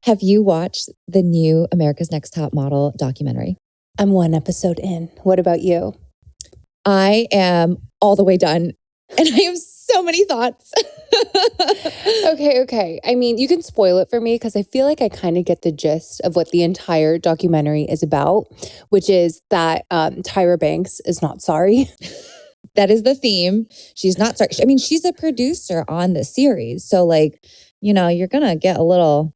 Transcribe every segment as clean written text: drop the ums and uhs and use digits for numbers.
Have you watched the new America's Next Top Model documentary? I'm one episode in. What about you? I am all the way done, and I have so many thoughts. Okay. I mean, you can spoil it for me because I feel like I kind of get the gist of what the entire documentary is about, which is that Tyra Banks is not sorry. That is the theme. She's not sorry. I mean, she's a producer on the series. So like, you're going to get a little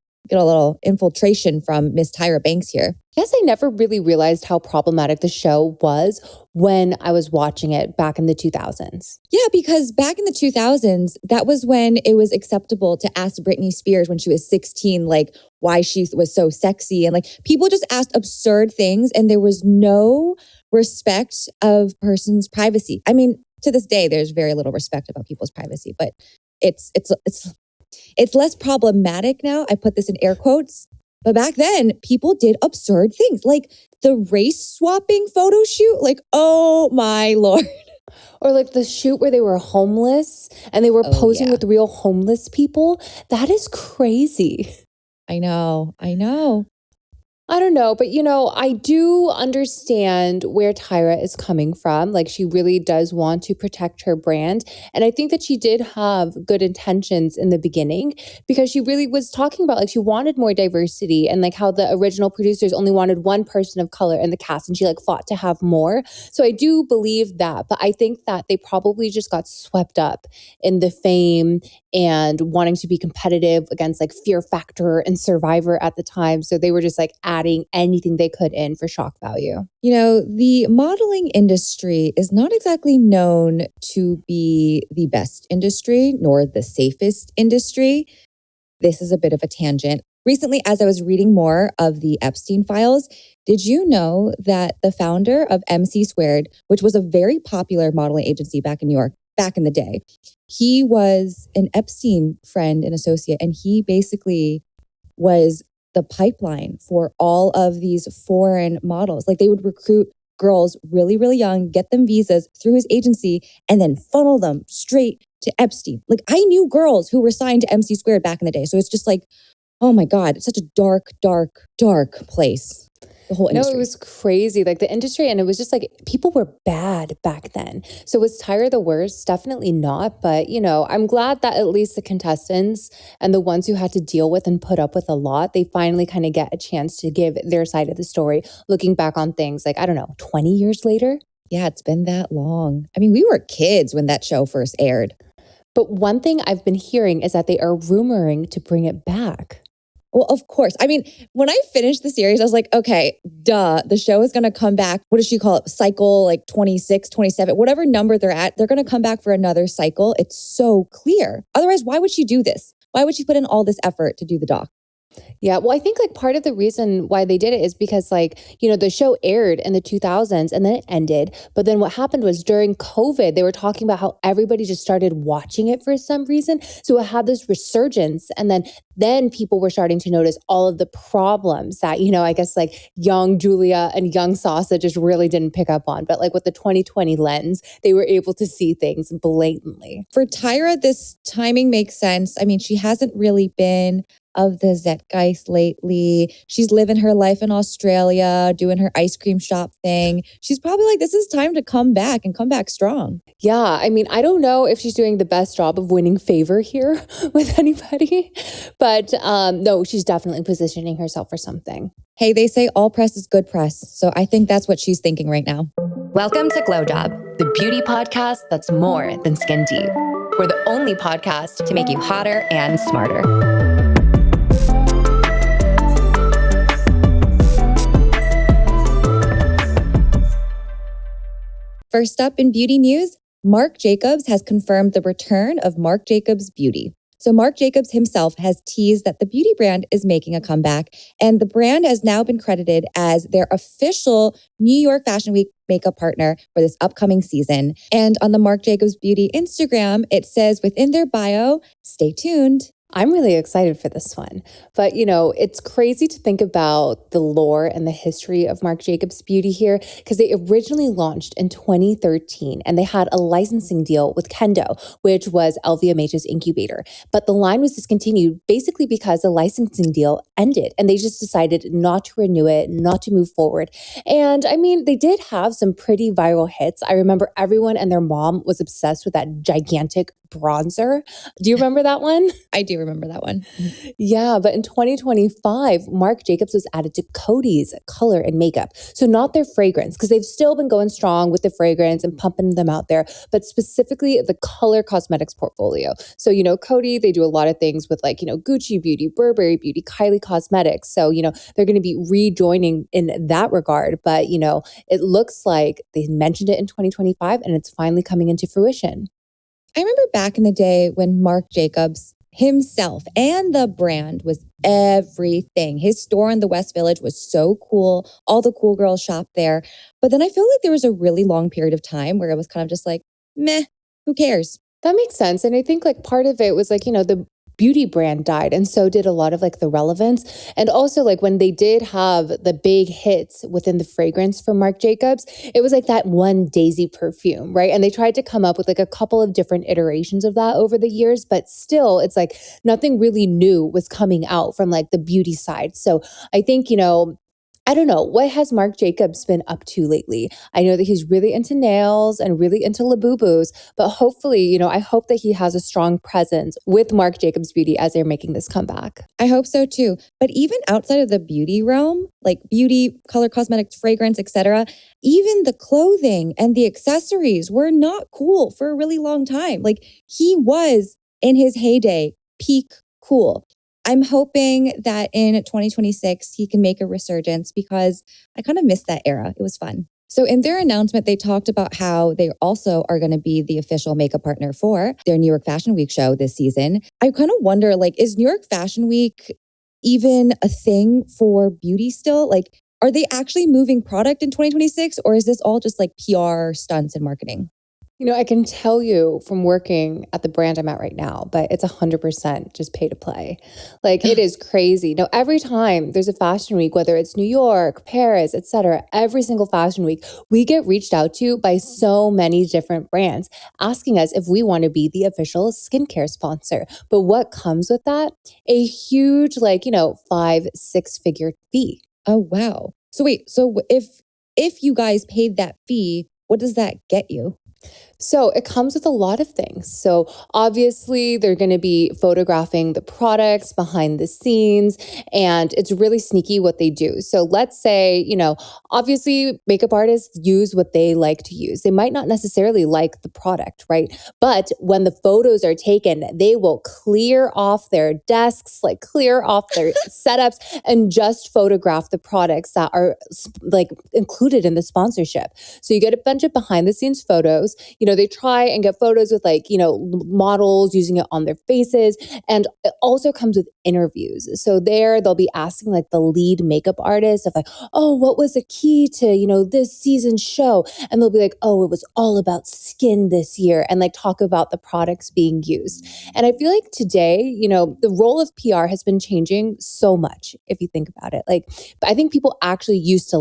infiltration from Miss Tyra Banks here. Yes, I never really realized how problematic the show was when I was watching it back in the 2000s. Yeah, because back in the 2000s, that was when it was acceptable to ask Britney Spears when she was 16, like why she was so sexy. And like people just asked absurd things and there was no respect of person's privacy. I mean, to this day, there's very little respect about people's privacy, but it's less problematic now. I put this in air quotes. But back then, people did absurd things like the race swapping photo shoot. Like, oh my Lord. Or like the shoot where they were homeless and they were posing with real homeless people. That is crazy. I know. I don't know, but I do understand where Tyra is coming from. Like she really does want to protect her brand. And I think that she did have good intentions in the beginning because she really was talking about like she wanted more diversity and like how the original producers only wanted one person of color in the cast and she like fought to have more. So I do believe that, but I think that they probably just got swept up in the fame and wanting to be competitive against like Fear Factor and Survivor at the time. So they were just like adding anything they could in for shock value. The modeling industry is not exactly known to be the best industry nor the safest industry. This is a bit of a tangent. Recently, as I was reading more of the Epstein files, did you know that the founder of MC², which was a very popular modeling agency back in New York, back in the day, he was an Epstein friend and associate, and he basically was the pipeline for all of these foreign models. Like they would recruit girls really, really young, get them visas through his agency, and then funnel them straight to Epstein. Like I knew girls who were signed to MC² back in the day. So it's just like, oh my God, it's such a dark, dark, dark place. The whole industry. No, it was crazy. Like the industry, and it was just like people were bad back then. So was Tyra the worst? Definitely not. But, I'm glad that at least the contestants and the ones who had to deal with and put up with a lot, they finally kind of get a chance to give their side of the story, looking back on things like, 20 years later. Yeah, it's been that long. I mean, we were kids when that show first aired. But one thing I've been hearing is that they are rumoring to bring it back. Well, of course. I mean, when I finished the series, I was like, okay, duh, the show is going to come back. What does she call it? Cycle like 26, 27, whatever number they're at, they're going to come back for another cycle. It's so clear. Otherwise, why would she do this? Why would she put in all this effort to do the doc? Yeah, well, I think like part of the reason why they did it is because the show aired in the 2000s and then it ended. But then what happened was during COVID, they were talking about how everybody just started watching it for some reason. So it had this resurgence. And then people were starting to notice all of the problems that, I guess like young Julia and young Sasha just really didn't pick up on. But like with the 2020 lens, they were able to see things blatantly. For Tyra, this timing makes sense. I mean, she hasn't really been of the zeitgeist lately. She's living her life in Australia, doing her ice cream shop thing. She's probably like, this is time to come back and come back strong. Yeah, I mean, I don't know if she's doing the best job of winning favor here with anybody, but no, she's definitely positioning herself for something. Hey, they say all press is good press. So I think that's what she's thinking right now. Welcome to GlowJob, the beauty podcast that's more than skin deep. We're the only podcast to make you hotter and smarter. First up in beauty news, Marc Jacobs has confirmed the return of Marc Jacobs Beauty. So Marc Jacobs himself has teased that the beauty brand is making a comeback, and the brand has now been credited as their official New York Fashion Week makeup partner for this upcoming season. And on the Marc Jacobs Beauty Instagram, it says within their bio, stay tuned. I'm really excited for this one. But, it's crazy to think about the lore and the history of Marc Jacobs Beauty here, because they originally launched in 2013 and they had a licensing deal with Kendo, which was LVMH's incubator. But the line was discontinued basically because the licensing deal ended and they just decided not to renew it, not to move forward. And I mean, they did have some pretty viral hits. I remember everyone and their mom was obsessed with that gigantic bronzer. Do you remember that one? I do remember that one. Yeah, but in 2025, Marc Jacobs was added to Coty's color and makeup. So not their fragrance, because they've still been going strong with the fragrance and pumping them out there, but specifically the color cosmetics portfolio. So, Coty, they do a lot of things with Gucci Beauty, Burberry Beauty, Kylie Cosmetics. So, they're going to be rejoining in that regard. But, it looks like they mentioned it in 2025 and it's finally coming into fruition. I remember back in the day when Marc Jacobs himself and the brand was everything. His store in the West Village was so cool. All the cool girls shopped there. But then I feel like there was a really long period of time where it was kind of just like, meh, who cares? That makes sense. And I think part of it was the beauty brand died, and so did a lot of the relevance. And also when they did have the big hits within the fragrance for Marc Jacobs, it was that one Daisy perfume, right? And they tried to come up with a couple of different iterations of that over the years, but still it's nothing really new was coming out from the beauty side. So I think, I don't know. What has Marc Jacobs been up to lately? I know that he's really into nails and really into Labubus, but hopefully, I hope that he has a strong presence with Marc Jacobs Beauty as they're making this comeback. I hope so too. But even outside of the beauty realm, like beauty, color cosmetics, fragrance, etc., even the clothing and the accessories were not cool for a really long time. He was in his heyday, peak cool. I'm hoping that in 2026, he can make a resurgence because I kind of missed that era. It was fun. So in their announcement, they talked about how they also are going to be the official makeup partner for their New York Fashion Week show this season. I kind of wonder, is New York Fashion Week even a thing for beauty still? Are they actually moving product in 2026 or is this all just PR stunts and marketing? I can tell you from working at the brand I'm at right now, but it's 100% just pay to play. It is crazy. Now, every time there's a fashion week, whether it's New York, Paris, etc., every single fashion week, we get reached out to by so many different brands asking us if we want to be the official skincare sponsor. But what comes with that? A huge, 5-6-figure fee. Oh, wow. So wait, if you guys paid that fee, what does that get you? So it comes with a lot of things. So obviously they're going to be photographing the products behind the scenes, and it's really sneaky what they do. So let's say, obviously makeup artists use what they like to use. They might not necessarily like the product, right? But when the photos are taken, they will clear off their desks, clear off their setups and just photograph the products that are included in the sponsorship. So you get a bunch of behind the scenes photos. They try and get photos with models using it on their faces. And it also comes with interviews. So they'll be asking the lead makeup artist of oh, what was the key to, this season's show? And they'll be oh, it was all about skin this year, and talk about the products being used. And I feel today, the role of PR has been changing so much if you think about it. I think people actually used to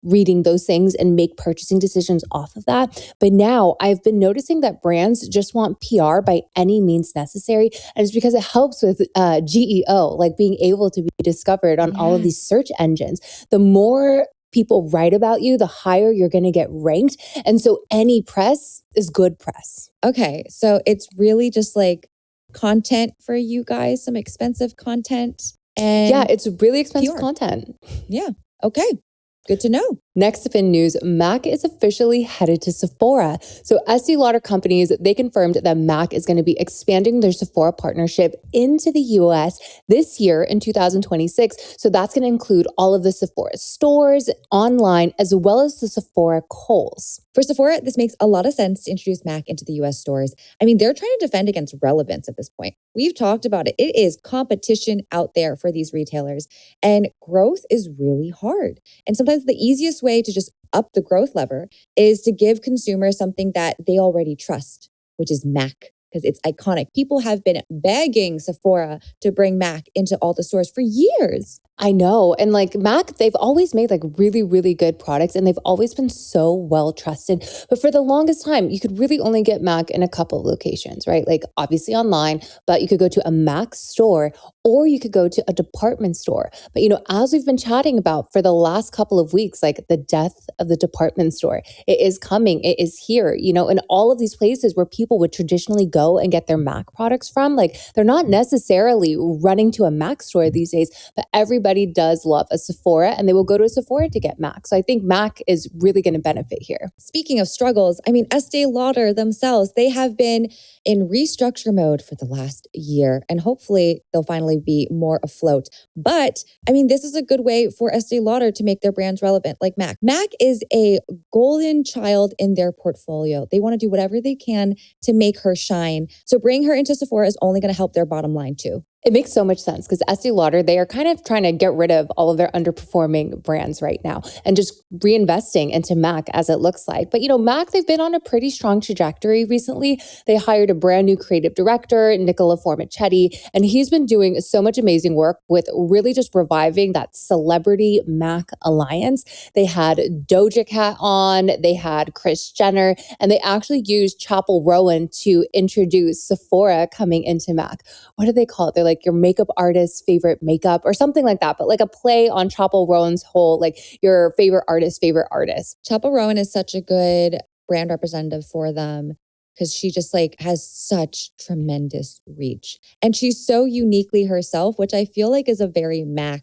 reading those things and make purchasing decisions off of that. But now I've been noticing that brands just want PR by any means necessary. And it's because it helps with GEO, being able to be discovered on all of these search engines. The more people write about you, the higher you're going to get ranked. And so any press is good press. Okay. So it's really just content for you guys, some expensive content. And yeah, it's really expensive PR content. Yeah. Okay. Good to know. Next up in news, MAC is officially headed to Sephora. So Estee Lauder companies, they confirmed that MAC is going to be expanding their Sephora partnership into the U.S. this year in 2026. So that's going to include all of the Sephora stores, online, as well as the Sephora Kohl's. For Sephora, this makes a lot of sense to introduce MAC into the U.S. stores. I mean, they're trying to defend against relevance at this point. We've talked about it. It is competition out there for these retailers, and growth is really hard. And sometimes the easiest way to just up the growth lever is to give consumers something that they already trust, which is MAC. because it's iconic. People have been begging Sephora to bring MAC into all the stores for years. I know. And like MAC, they've always made like really, really good products and they've always been so well trusted. But for the longest time, you could really only get MAC in a couple of locations, right? Like obviously online, but you could go to a MAC store or you could go to a department store. But as we've been chatting about for the last couple of weeks, like the death of the department store, it is coming, it is here, and all of these places where people would traditionally go and get their MAC products from, like they're not necessarily running to a MAC store these days, but everybody does love a Sephora and they will go to a Sephora to get MAC. So I think MAC is really going to benefit here. Speaking of struggles, Estee Lauder themselves, they have been in restructure mode for the last year and hopefully they'll finally be more afloat. But this is a good way for Estee Lauder to make their brands relevant like MAC. MAC is a golden child in their portfolio. They want to do whatever they can to make her shine. So bringing her into Sephora is only going to help their bottom line too. It makes so much sense because Estee Lauder, they are kind of trying to get rid of all of their underperforming brands right now and just reinvesting into MAC as it looks like. But MAC, they've been on a pretty strong trajectory recently. They hired a brand new creative director, Nicola Formichetti, and he's been doing so much amazing work with really just reviving that celebrity MAC alliance. They had Doja Cat on, they had Kris Jenner, and they actually used Chapel Rowan to introduce Sephora coming into MAC. What do they call it? They're like your makeup artist's favorite makeup or something like that, but like a play on Chapel Rowan's whole, like your favorite artist's favorite artist. Chapel Rowan is such a good brand representative for them because she just has such tremendous reach. And she's so uniquely herself, which I feel like is a very MAC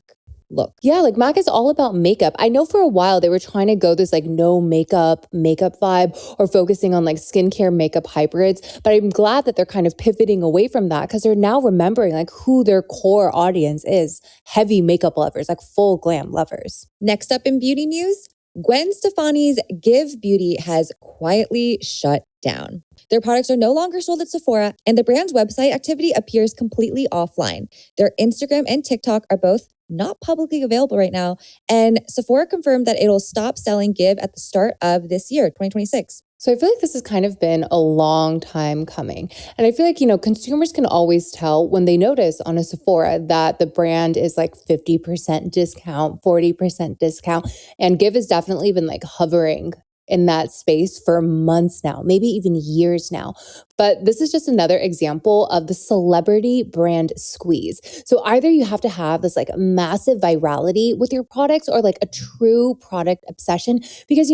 look. Yeah, like MAC is all about makeup. I know for a while they were trying to go this like no makeup vibe or focusing on like skincare makeup hybrids, but I'm glad that they're kind of pivoting away from that because they're now remembering like who their core audience is, heavy makeup lovers, like full glam lovers. Next up in beauty news, Gwen Stefani's Give Beauty has quietly shut down. Their products are no longer sold at Sephora, and the brand's website activity appears completely offline. Their Instagram and TikTok are both not publicly available right now, and Sephora confirmed that it'll stop selling Give at the start of this year, 2026. So I feel like this has kind of been a long time coming. And I feel like, consumers can always tell when they notice on a Sephora that the brand is like 50% discount, 40% discount, and Give has definitely been like hovering in that space for months now, maybe even years now. But this is just another example of the celebrity brand squeeze. So either you have to have this like massive virality with your products or like a true product obsession because,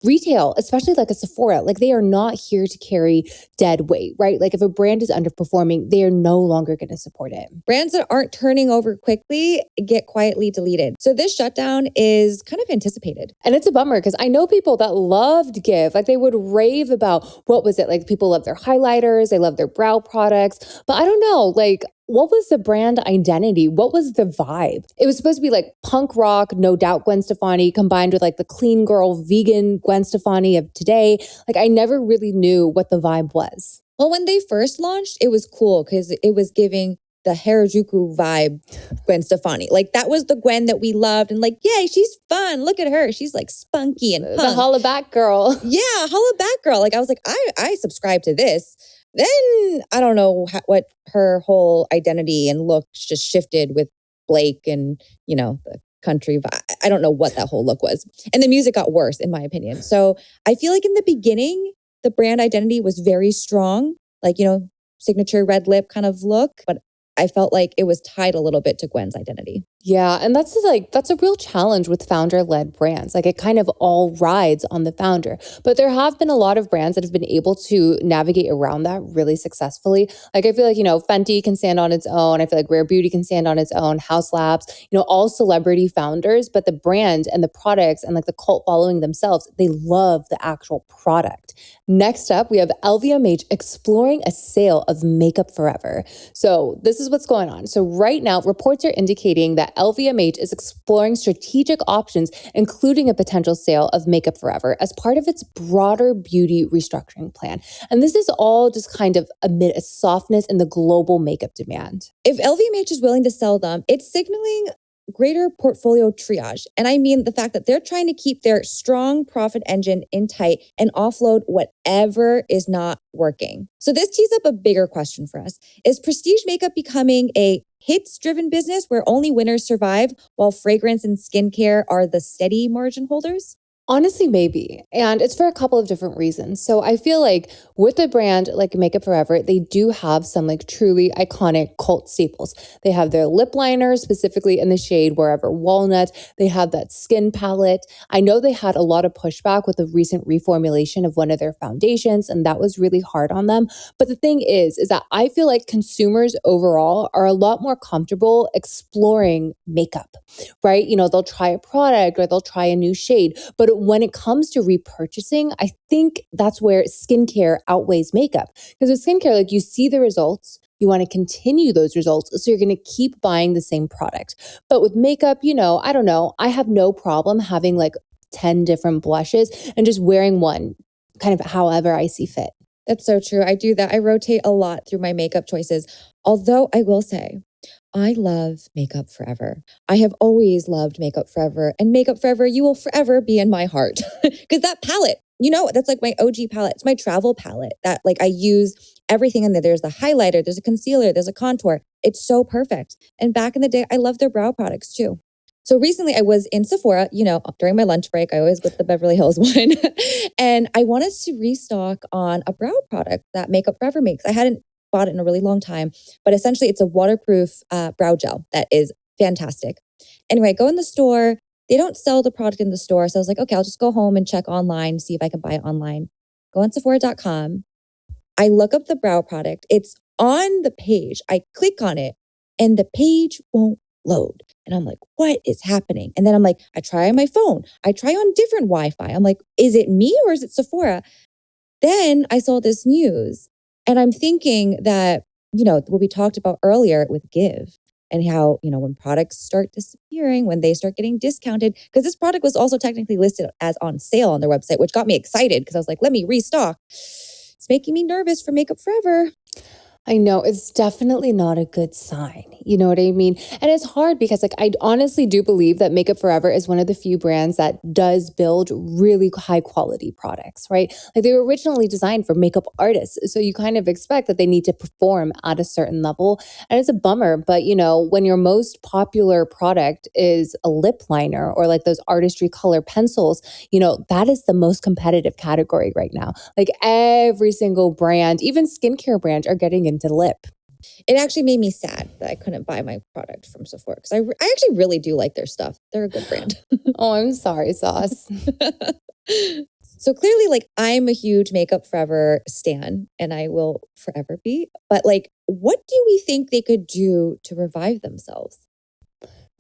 retail, especially like a Sephora, like they are not here to carry dead weight, right? Like if a brand is underperforming, they are no longer going to support it. Brands that aren't turning over quickly get quietly deleted. So this shutdown is kind of anticipated. And it's a bummer because I know people that loved Give, like they would rave about, what was it? Like people love their highlighters, they love their brow products, but I don't know, like what was the brand identity? What was the vibe? It was supposed to be like punk rock, no doubt Gwen Stefani combined with like the clean girl, vegan Gwen Stefani of today. Like I never really knew what the vibe was. Well, when they first launched, it was cool because it was giving the Harajuku vibe Gwen Stefani. Like that was the Gwen that we loved and like, yay, she's fun. Look at her. She's like spunky and punk. The holla back girl. Yeah, holla back girl. Like I was like, I subscribe to this. Then I don't know what her whole identity and look just shifted with Blake and, the country vibe. I don't know what that whole look was. And the music got worse, in my opinion. So I feel like in the beginning, the brand identity was very strong, like, signature red lip kind of look. But I felt like it was tied a little bit to Gwen's identity. Yeah, and that's a real challenge with founder-led brands. Like it kind of all rides on the founder. But there have been a lot of brands that have been able to navigate around that really successfully. Like I feel like, Fenty can stand on its own. I feel like Rare Beauty can stand on its own. Haus Labs, all celebrity founders, but the brand and the products and like the cult following themselves, they love the actual product. Next up, we have LVMH exploring a sale of Makeup Forever. So this is what's going on. So right now, reports are indicating that LVMH is exploring strategic options, including a potential sale of Makeup Forever as part of its broader beauty restructuring plan. And this is all just kind of amid a softness in the global makeup demand. If LVMH is willing to sell them, it's signaling greater portfolio triage. And I mean the fact that they're trying to keep their strong profit engine in tight and offload whatever is not working. So this tees up a bigger question for us. Is prestige makeup becoming a hits-driven business where only winners survive while fragrance and skincare are the steady margin holders? Honestly, maybe. And it's for a couple of different reasons. So I feel like with a brand like Makeup Forever, they do have some like truly iconic cult staples. They have their lip liner, specifically in the shade Wherever Walnut. They have that skin palette. I know they had a lot of pushback with the recent reformulation of one of their foundations, and that was really hard on them. But the thing is that I feel like consumers overall are a lot more comfortable exploring makeup, right? They'll try a product or they'll try a new shade. But when it comes to repurchasing, I think that's where skincare outweighs makeup. Because with skincare, like you see the results, you want to continue those results. So you're going to keep buying the same product. But with makeup, I don't know. I have no problem having like 10 different blushes and just wearing one kind of however I see fit. That's so true. I do that. I rotate a lot through my makeup choices. Although I will say, I love Makeup Forever. I have always loved Makeup Forever, and Makeup Forever, you will forever be in my heart. Because that palette, that's like my OG palette. It's my travel palette that like I use everything in there. There's the highlighter, there's a concealer, there's a contour. It's so perfect. And back in the day, I loved their brow products too. So recently I was in Sephora, during my lunch break, I always get the Beverly Hills one. And I wanted to restock on a brow product that Makeup Forever makes. I hadn't bought it in a really long time, but essentially it's a waterproof brow gel that is fantastic. Anyway, I go in the store. They don't sell the product in the store. So I was like, okay, I'll just go home and check online, see if I can buy it online. Go on Sephora.com. I look up the brow product. It's on the page. I click on it and the page won't load. And I'm like, what is happening? And then I'm like, I try on my phone. I try on different Wi-Fi. I'm like, is it me or is it Sephora? Then I saw this news. And I'm thinking that, what we talked about earlier with Give and how, when products start disappearing, when they start getting discounted, because this product was also technically listed as on sale on their website, which got me excited because I was like, let me restock. It's making me nervous for Makeup Forever. I know it's definitely not a good sign. You know what I mean? And it's hard because like I honestly do believe that Makeup Forever is one of the few brands that does build really high quality products, right? Like they were originally designed for makeup artists. So you kind of expect that they need to perform at a certain level. And it's a bummer, but when your most popular product is a lip liner or like those artistry color pencils, that is the most competitive category right now. Like every single brand, even skincare brands are getting into lip. It actually made me sad that I couldn't buy my product from Sephora because I actually really do like their stuff. They're a good brand. Oh, I'm sorry, Sauce. So clearly, like, I'm a huge Makeup Forever stan, and I will forever be. But like, what do we think they could do to revive themselves?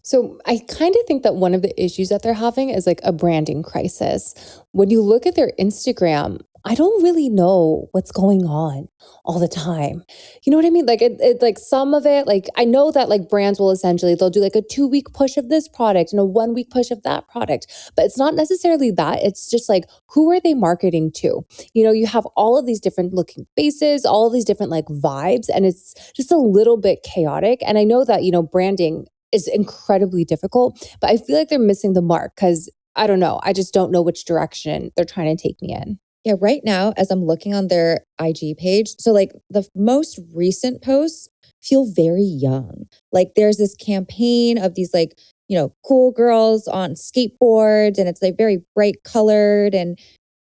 So I kind of think that one of the issues that they're having is like a branding crisis. When you look at their Instagram, I don't really know what's going on all the time. You know what I mean? Like it like some of it, like I know that like brands will essentially, they'll do like a 2-week push of this product and a 1-week push of that product, but it's not necessarily that. It's just like, who are they marketing to? You have all of these different looking faces, all of these different like vibes, and it's just a little bit chaotic. And I know that, branding is incredibly difficult, but I feel like they're missing the mark because I don't know. I just don't know which direction they're trying to take me in. Yeah, right now, as I'm looking on their IG page, so like the most recent posts feel very young. Like there's this campaign of these like, cool girls on skateboards and it's like very bright colored and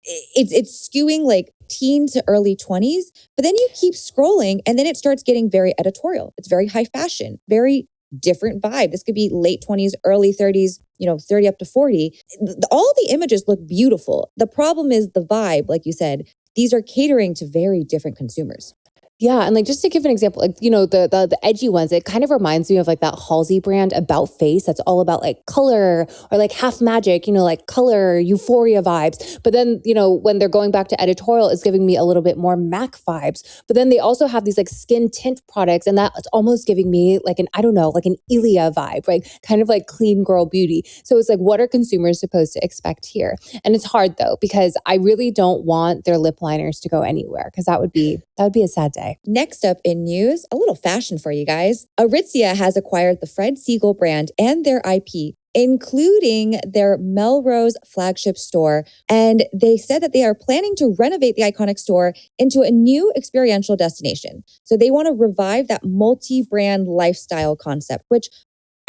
it's skewing like teen to early 20s. But then you keep scrolling and then it starts getting very editorial. It's very high fashion, very different vibe. This could be late 20s, early 30s, 30 up to 40. All the images look beautiful. The problem is the vibe, like you said, these are catering to very different consumers. Yeah. And like, just to give an example, like, the edgy ones, it kind of reminds me of like that Halsey brand About Face. That's all about like color or like half magic, like color, euphoria vibes. But then, when they're going back to editorial, it's giving me a little bit more MAC vibes. But then they also have these like skin tint products and that's almost giving me like like an Ilia vibe, right? Kind of like clean girl beauty. So it's like, what are consumers supposed to expect here? And it's hard though, because I really don't want their lip liners to go anywhere because that would be That would be a sad day. Next up in news, a little fashion for you guys. Aritzia has acquired the Fred Segal brand and their IP, including their Melrose flagship store. And they said that they are planning to renovate the iconic store into a new experiential destination. So they want to revive that multi-brand lifestyle concept, which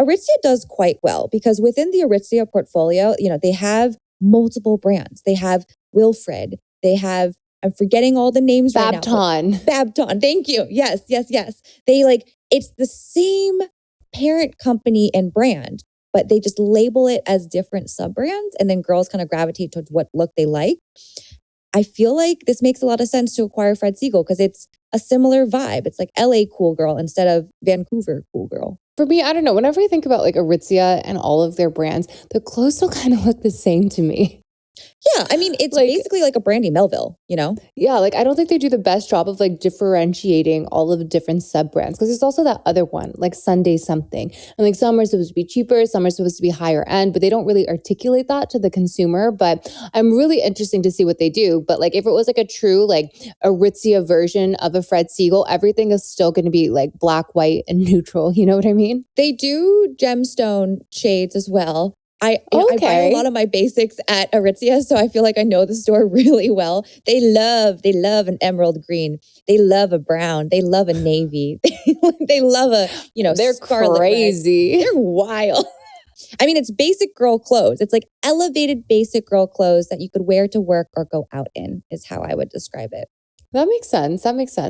Aritzia does quite well because within the Aritzia portfolio, they have multiple brands. They have Wilfred. They have, I'm forgetting all the names right now. Babton. Thank you. Yes. It's the same parent company and brand, but they just label it as different sub-brands, and then girls kind of gravitate towards what look they like. I feel like this makes a lot of sense to acquire Fred Segal because it's a similar vibe. It's like LA cool girl instead of Vancouver cool girl. For me, I don't know. Whenever I think about like Aritzia and all of their brands, the clothes still kind of look the same to me. Yeah, I mean, it's basically like a Brandy Melville, Yeah, like I don't think they do the best job of like differentiating all of the different sub-brands because there's also that other one, like Sunday something. And like some are supposed to be cheaper, some are supposed to be higher end, but they don't really articulate that to the consumer. But I'm really interested to see what they do. But like if it was like a true like Aritzia version of a Fred Segal, everything is still going to be like black, white, and neutral. You know what I mean? They do gemstone shades as well. I buy a lot of my basics at Aritzia, so I feel like I know the store really well. They love an emerald green. They love a brown. They love a navy. They love a, they're scarlet crazy. red. They're wild. I mean, it's basic girl clothes. It's like elevated basic girl clothes that you could wear to work or go out in is how I would describe it. That makes sense.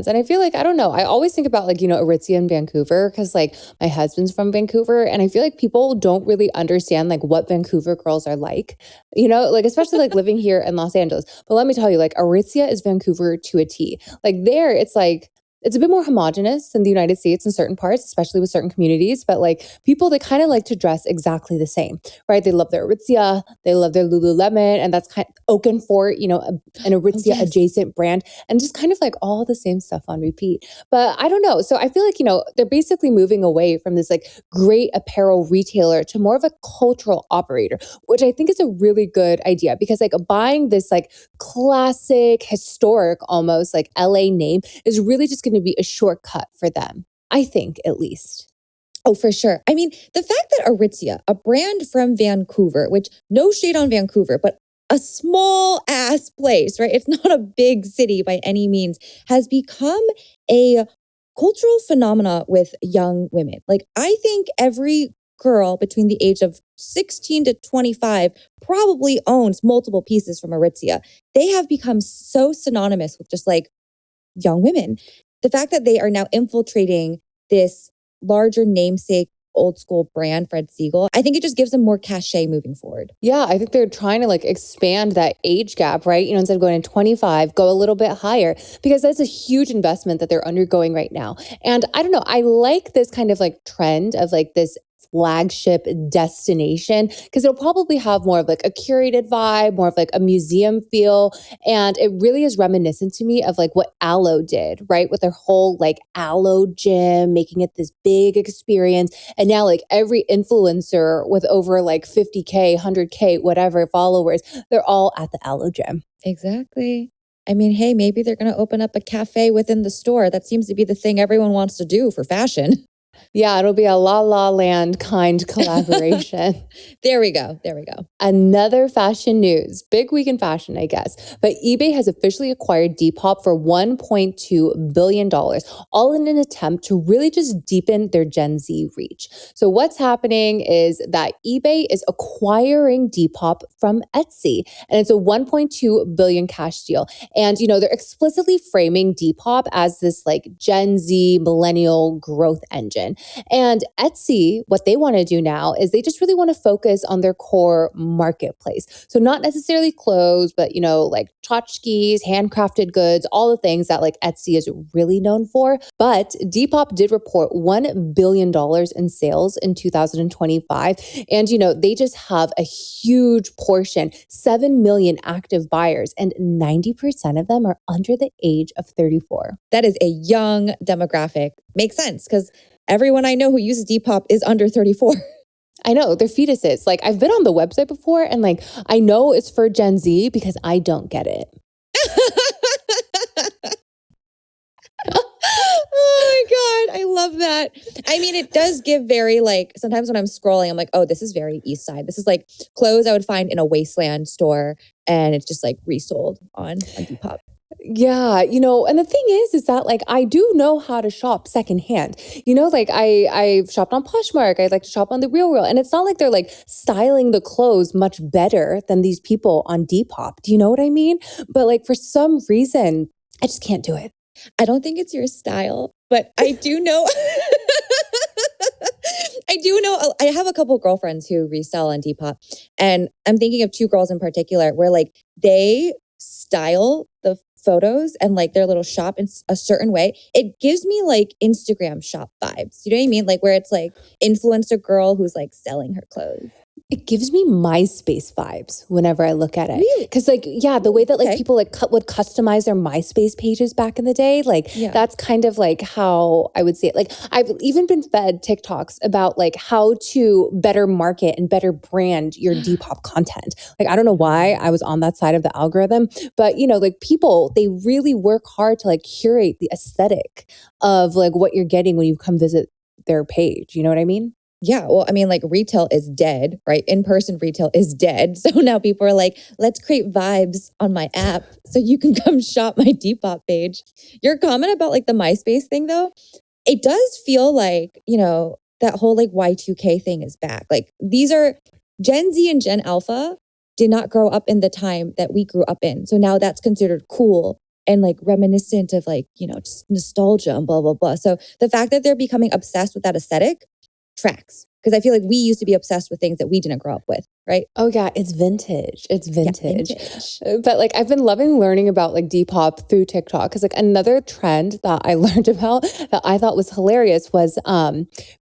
And I feel like, I don't know, I always think about like, Aritzia in Vancouver because like my husband's from Vancouver and I feel like people don't really understand like what Vancouver girls are like, like especially like living here in Los Angeles. But let me tell you, like Aritzia is Vancouver to a T. Like there, it's like, it's a bit more homogenous than the United States in certain parts, especially with certain communities. But like people, they kind of like to dress exactly the same, right? They love their Aritzia, they love their Lululemon, and that's kind of Oakenfort, an Aritzia adjacent brand, and just kind of like all the same stuff on repeat. But I don't know. So I feel like, they're basically moving away from this like great apparel retailer to more of a cultural operator, which I think is a really good idea because like buying this like classic, historic, almost like LA name is really just going to be a shortcut for them, I think, at least. Oh, for sure. I mean, the fact that Aritzia, a brand from Vancouver, which no shade on Vancouver, but a small ass place, right? It's not a big city by any means, has become a cultural phenomena with young women. Like I think every girl between the age of 16 to 25 probably owns multiple pieces from Aritzia. They have become so synonymous with just like young women. The fact that they are now infiltrating this larger namesake old school brand, Fred Segal, I think it just gives them more cachet moving forward. Yeah, I think they're trying to like expand that age gap, right? Instead of going to 25, go a little bit higher because that's a huge investment that they're undergoing right now. And I don't know, I like this kind of like trend of like this flagship destination because it'll probably have more of like a curated vibe, more of like a museum feel. And it really is reminiscent to me of like what Alo did, right? With their whole like Alo gym, making it this big experience. And now like every influencer with over like 50K, 100K, whatever followers, they're all at the Alo gym. Exactly. I mean, hey, maybe they're going to open up a cafe within the store. That seems to be the thing everyone wants to do for fashion. Yeah, it'll be a La La Land kind collaboration. There we go. Another fashion news. Big week in fashion, I guess. But eBay has officially acquired Depop for $1.2 billion, all in an attempt to really just deepen their Gen Z reach. So what's happening is that eBay is acquiring Depop from Etsy, and it's a $1.2 billion cash deal. And, they're explicitly framing Depop as this like Gen Z millennial growth engine. And Etsy, what they want to do now is they just really want to focus on their core marketplace. So not necessarily clothes, but, like tchotchkes, handcrafted goods, all the things that like Etsy is really known for. But Depop did report $1 billion in sales in 2025. And, they just have a huge portion, 7 million active buyers, and 90% of them are under the age of 34. That is a young demographic. Makes sense because everyone I know who uses Depop is under 34. I know, they're fetuses. Like I've been on the website before and like I know it's for Gen Z because I don't get it. God, I love that. I mean, it does give very like, sometimes when I'm scrolling, I'm like, oh, this is very East Side. This is like clothes I would find in a Wasteland store and it's just like resold on Depop. Yeah, and the thing is that like I do know how to shop secondhand. Like I've shopped on Poshmark. I like to shop on The Real, and it's not like they're like styling the clothes much better than these people on Depop. Do you know what I mean? But like for some reason, I just can't do it. I don't think it's your style, but I do know. I have a couple girlfriends who resell on Depop, and I'm thinking of two girls in particular where like they style the photos and like their little shop in a certain way. It gives me like Instagram shop vibes. You know what I mean? Like where it's like influencer girl who's like selling her clothes. It gives me MySpace vibes whenever I look at it. Really? Because like, yeah, the way that like people like would customize their MySpace pages back in the day, like that's kind of like how I would see it. Like I've even been fed TikToks about like how to better market and better brand your Depop content. Like, I don't know why I was on that side of the algorithm, but like people, they really work hard to like curate the aesthetic of like what you're getting when you come visit their page. You know what I mean? Yeah, well, I mean, like retail is dead, right? In-person retail is dead. So now people are like, let's create vibes on my app so you can come shop my Depop page. Your comment about like the MySpace thing though, it does feel like, that whole like Y2K thing is back. Like these are Gen Z and Gen Alpha did not grow up in the time that we grew up in. So now that's considered cool and like reminiscent of like, just nostalgia and blah, blah, blah. So the fact that they're becoming obsessed with that aesthetic tracks, because I feel like we used to be obsessed with things that we didn't grow up with, right? Oh yeah, it's vintage. It's vintage. Yeah, vintage. But like I've been loving learning about like Depop through TikTok, because like another trend that I learned about that I thought was hilarious was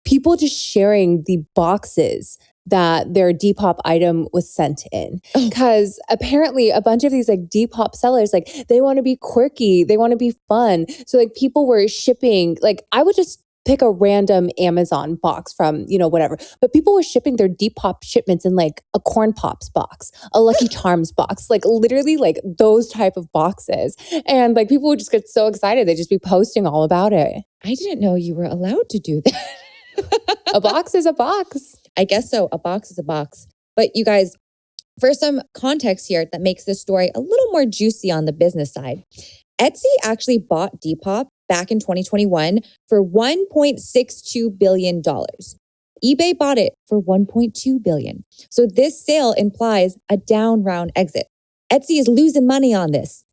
people just sharing the boxes that their Depop item was sent in. Because apparently a bunch of these like Depop sellers, like they want to be quirky, they want to be fun. So like people were shipping, like I would just pick a random Amazon box from, whatever. But people were shipping their Depop shipments in like a Corn Pops box, a Lucky Charms box, like literally like those type of boxes. And like people would just get so excited. They'd just be posting all about it. I didn't know you were allowed to do that. A box is a box. I guess so. A box is a box. But you guys, for some context here that makes this story a little more juicy on the business side, Etsy actually bought Depop back in 2021 for $1.62 billion. eBay bought it for $1.2 billion. So this sale implies a down round exit. Etsy is losing money on this.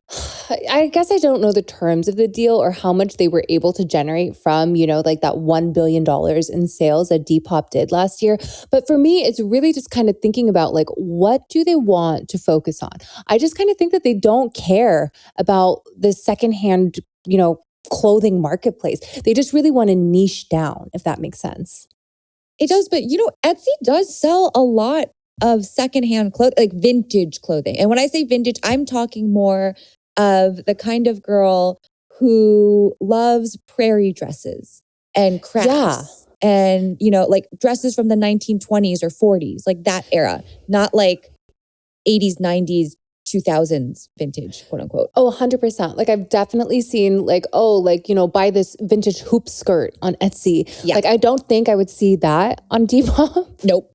I guess I don't know the terms of the deal or how much they were able to generate from, like that $1 billion in sales that Depop did last year. But for me, it's really just kind of thinking about like, what do they want to focus on? I just kind of think that they don't care about the secondhand, clothing marketplace. They just really want to niche down, if that makes sense. It does, but Etsy does sell a lot of secondhand clothing, like vintage clothing. And when I say vintage, I'm talking more of the kind of girl who loves prairie dresses and crafts and, like dresses from the 1920s or 40s, like that era, not like 80s, 90s, 2000s vintage, quote unquote. Oh, 100%. Like I've definitely seen like, buy this vintage hoop skirt on Etsy. Yeah. Like I don't think I would see that on Depop. Nope.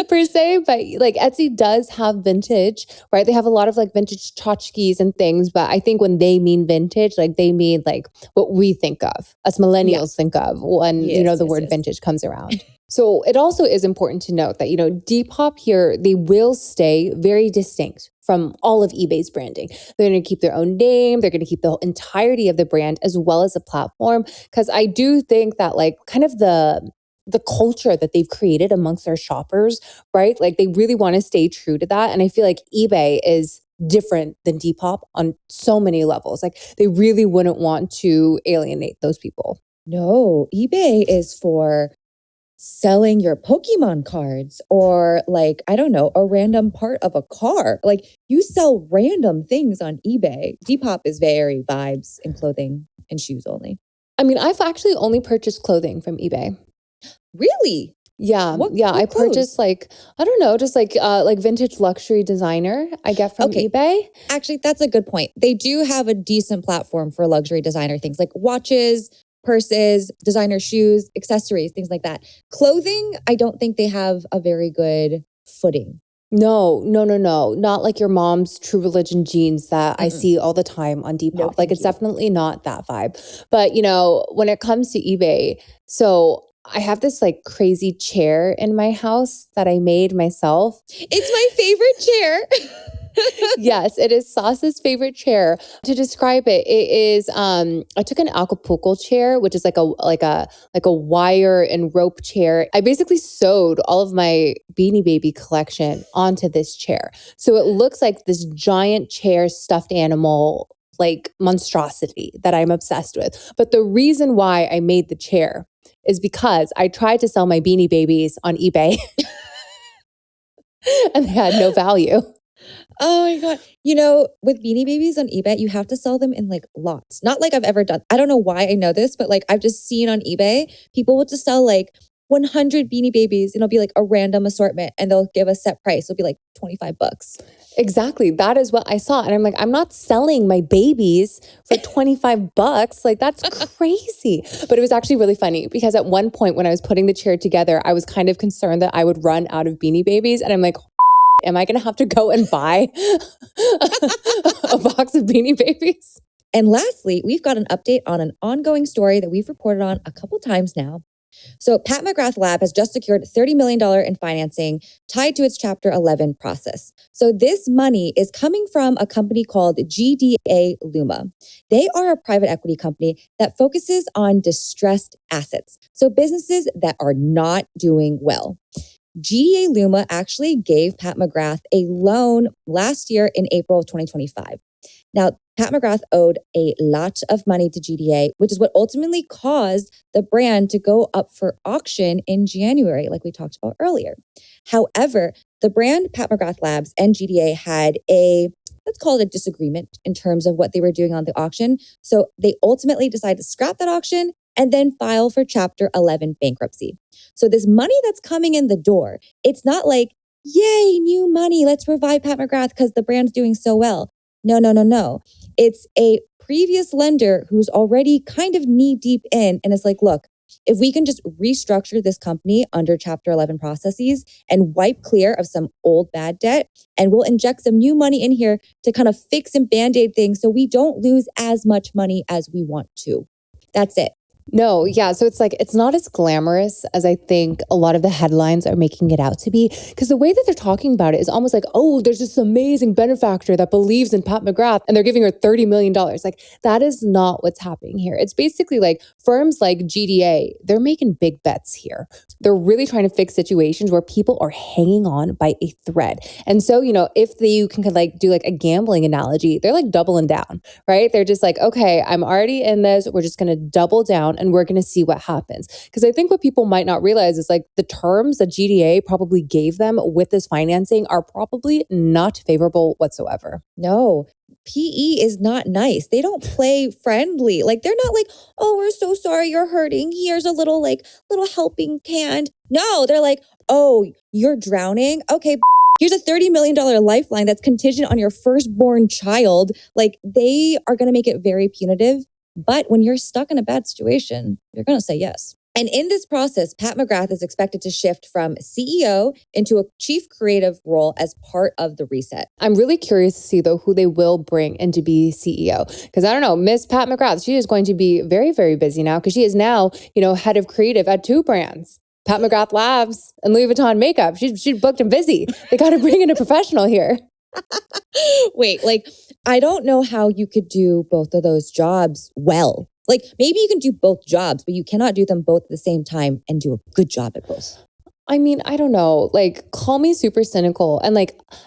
Per se, but like Etsy does have vintage, right? They have a lot of like vintage tchotchkes and things, but I think when they mean vintage, like they mean like what we think of, us millennials think of when, the word vintage comes around. So it also is important to note that, Depop here, they will stay very distinct from all of eBay's branding. They're going to keep their own name. They're going to keep the entirety of the brand as well as the platform. Because I do think that like kind of the culture that they've created amongst their shoppers, right? Like they really want to stay true to that. And I feel like eBay is different than Depop on so many levels. Like they really wouldn't want to alienate those people. No, eBay is for selling your Pokemon cards or like, I don't know, a random part of a car. Like you sell random things on eBay. Depop is very vibes and clothing and shoes only. I mean, I've actually only purchased clothing from eBay. Really? Yeah. What I purchased like, I don't know, just like vintage luxury designer I get from eBay. Actually, that's a good point. They do have a decent platform for luxury designer things like watches, purses, designer shoes, accessories, things like that. Clothing, I don't think they have a very good footing. No. Not like your mom's True Religion jeans that I see all the time on Depop. No, like it's definitely not that vibe. But when it comes to eBay, so I have this like crazy chair in my house that I made myself. It's my favorite chair. Yes, it is Sauce's favorite chair. To describe it, it is I took an Acapulco chair, which is like a wire and rope chair. I basically sewed all of my Beanie Baby collection onto this chair. So it looks like this giant chair stuffed animal like monstrosity that I'm obsessed with. But the reason why I made the chair is because I tried to sell my Beanie Babies on eBay and they had no value. Oh my God. With Beanie Babies on eBay, you have to sell them in like lots. Not like I've ever done. I don't know why I know this, but like I've just seen on eBay, people will just sell like 100 Beanie Babies and it'll be like a random assortment and they'll give a set price. It'll be like $25. Exactly. That is what I saw. And I'm like, I'm not selling my babies for $25. Like, that's crazy. But it was actually really funny because at one point when I was putting the chair together, I was kind of concerned that I would run out of Beanie Babies. And I'm like, am I going to have to go and buy a box of Beanie Babies? And lastly, we've got an update on an ongoing story that we've reported on a couple times now. So Pat McGrath Lab has just secured $30 million in financing tied to its Chapter 11 process. So this money is coming from a company called GDA Luma. They are a private equity company that focuses on distressed assets. So businesses that are not doing well. GDA Luma actually gave Pat McGrath a loan last year in April of 2025. Now, Pat McGrath owed a lot of money to GDA, which is what ultimately caused the brand to go up for auction in January, like we talked about earlier. However, the brand Pat McGrath Labs and GDA had let's call it a disagreement in terms of what they were doing on the auction. So they ultimately decided to scrap that auction and then file for Chapter 11 bankruptcy. So this money that's coming in the door, it's not like, yay, new money, let's revive Pat McGrath because the brand's doing so well. No. It's a previous lender who's already kind of knee deep in and it's like, look, if we can just restructure this company under Chapter 11 processes and wipe clear of some old bad debt, and we'll inject some new money in here to kind of fix and band-aid things so we don't lose as much money as we want to. That's it. No, yeah. So it's like, it's not as glamorous as I think a lot of the headlines are making it out to be. Because the way that they're talking about it is almost like, oh, there's this amazing benefactor that believes in Pat McGrath and they're giving her $30 million. Like, that is not what's happening here. It's basically like firms like GDA, they're making big bets here. They're really trying to fix situations where people are hanging on by a thread. And so, if you can like do like a gambling analogy, they're like doubling down, right? They're just like, okay, I'm already in this. We're just going to double down and we're going to see what happens. Because I think what people might not realize is like the terms that GDA probably gave them with this financing are probably not favorable whatsoever. No, PE is not nice. They don't play friendly. Like they're not like, oh, we're so sorry you're hurting. Here's a little helping hand. No, they're like, oh, you're drowning? Okay, here's a $30 million lifeline that's contingent on your firstborn child. Like they are going to make it very punitive. But when you're stuck in a bad situation, you're going to say yes. And in this process, Pat McGrath is expected to shift from CEO into a chief creative role as part of the reset. I'm really curious to see, though, who they will bring in to be CEO. Because I don't know, Miss Pat McGrath, she is going to be very, very busy now because she is now, head of creative at two brands. Pat McGrath Labs and Louis Vuitton makeup. She's booked and busy. They got to bring in a professional here. Wait, I don't know how you could do both of those jobs well. Like maybe you can do both jobs, but you cannot do them both at the same time and do a good job at both. I mean, I don't know, call me super cynical. And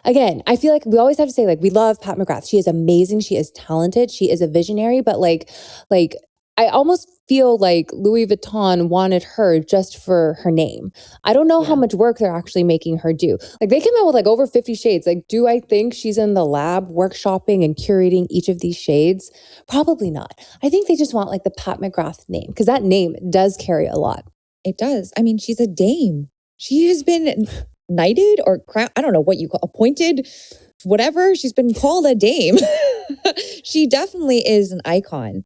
again, I feel like we always have to say we love Pat McGrath. She is amazing. She is talented. She is a visionary, but I almost feel like Louis Vuitton wanted her just for her name. I don't know how much work they're actually making her do. They came out with over 50 shades. Do I think she's in the lab workshopping and curating each of these shades? Probably not. I think they just want the Pat McGrath name because that name does carry a lot. It does. I mean, she's a dame. She has been knighted or crowned. I don't know what you call appointed, whatever. She's been called a dame. She definitely is an icon.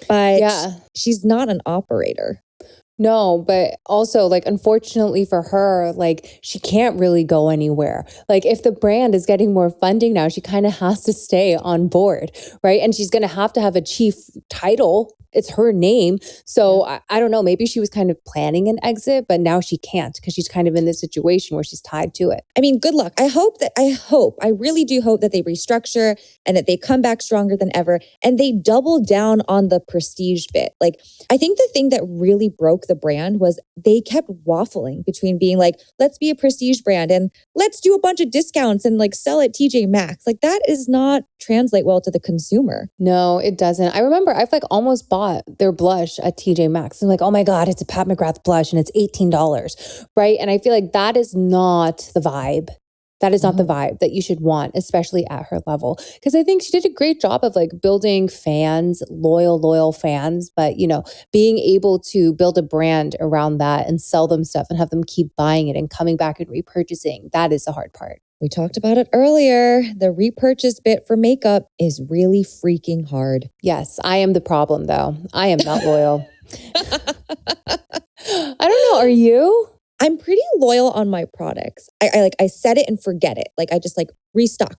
but Yeah. she's not an operator. No, but also like, unfortunately for her, like she can't really go anywhere. Like if the brand is getting more funding now, she kind of has to stay on board, right? And she's going to have a chief title. It's her name. So I don't know, maybe she was kind of planning an exit, but now she can't because she's kind of in this situation where she's tied to it. I mean, good luck. I really do hope that they restructure and that they come back stronger than ever and they double down on the prestige bit. Like, I think the thing that really broke the brand was they kept waffling between being like, let's be a prestige brand and let's do a bunch of discounts and like sell at TJ Maxx. Like that is not translate well to the consumer. No, it doesn't. I remember I've like almost bought their blush at TJ Maxx. I'm like, oh my God, it's a Pat McGrath blush and it's $18, right? And I feel like that is not the vibe. That is not the vibe that you should want, especially at her level. Because I think she did a great job of like building fans, loyal fans, but you know, being able to build a brand around that and sell them stuff and have them keep buying it and coming back and repurchasing, that is the hard part. We talked about it earlier. The repurchase bit for makeup is really freaking hard. Yes, I am the problem though. I am not loyal. I don't know. Are you? I'm pretty loyal on my products. I set it and forget it. Like I just like restock.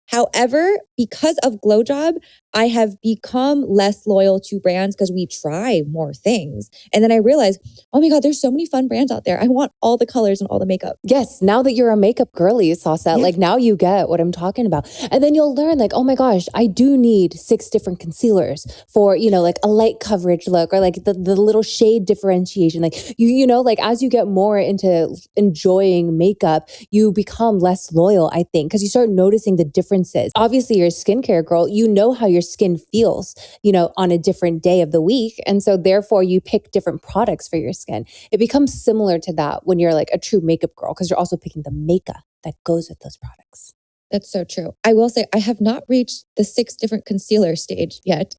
However, because of GlowJob, I have become less loyal to brands because we try more things. And then I realized, oh my God, there's so many fun brands out there. I want all the colors and all the makeup. Yes, now that you're a makeup girly, Saucette, like now you get what I'm talking about. And then you'll learn like, oh my gosh, I do need 6 different concealers for, you know, like a light coverage look or like the little shade differentiation. Like you know, like as you get more into enjoying makeup, you become less loyal, I think, because you start noticing the differences. Obviously, you're a skincare girl. You know how your skin feels, you know, on a different day of the week. And so therefore you pick different products for your skin. It becomes similar to that when you're like a true makeup girl, because you're also picking the makeup that goes with those products. That's so true. I will say I have not reached the 6 different concealer stage yet.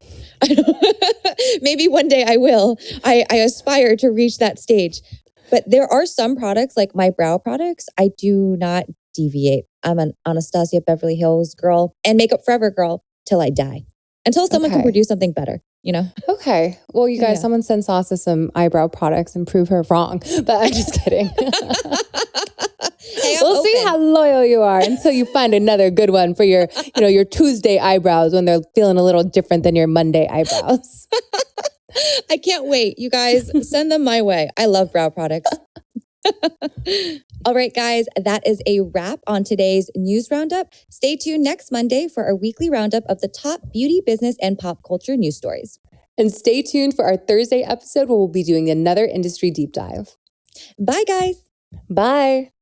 Maybe one day I will. I aspire to reach that stage. But there are some products like my brow products, I do not deviate. I'm an Anastasia Beverly Hills girl and Makeup Forever girl till I die. Until someone can produce something better, you know? Okay. Well, you guys, someone send Sauce some eyebrow products and prove her wrong. But I'm just kidding. Hey, we'll see how loyal you are until you find another good one for your, you know, your Tuesday eyebrows when they're feeling a little different than your Monday eyebrows. I can't wait. You guys, send them my way. I love brow products. All right, guys, that is a wrap on today's news roundup. Stay tuned next Monday for our weekly roundup of the top beauty, business, and pop culture news stories. And stay tuned for our Thursday episode where we'll be doing another industry deep dive. Bye, guys. Bye.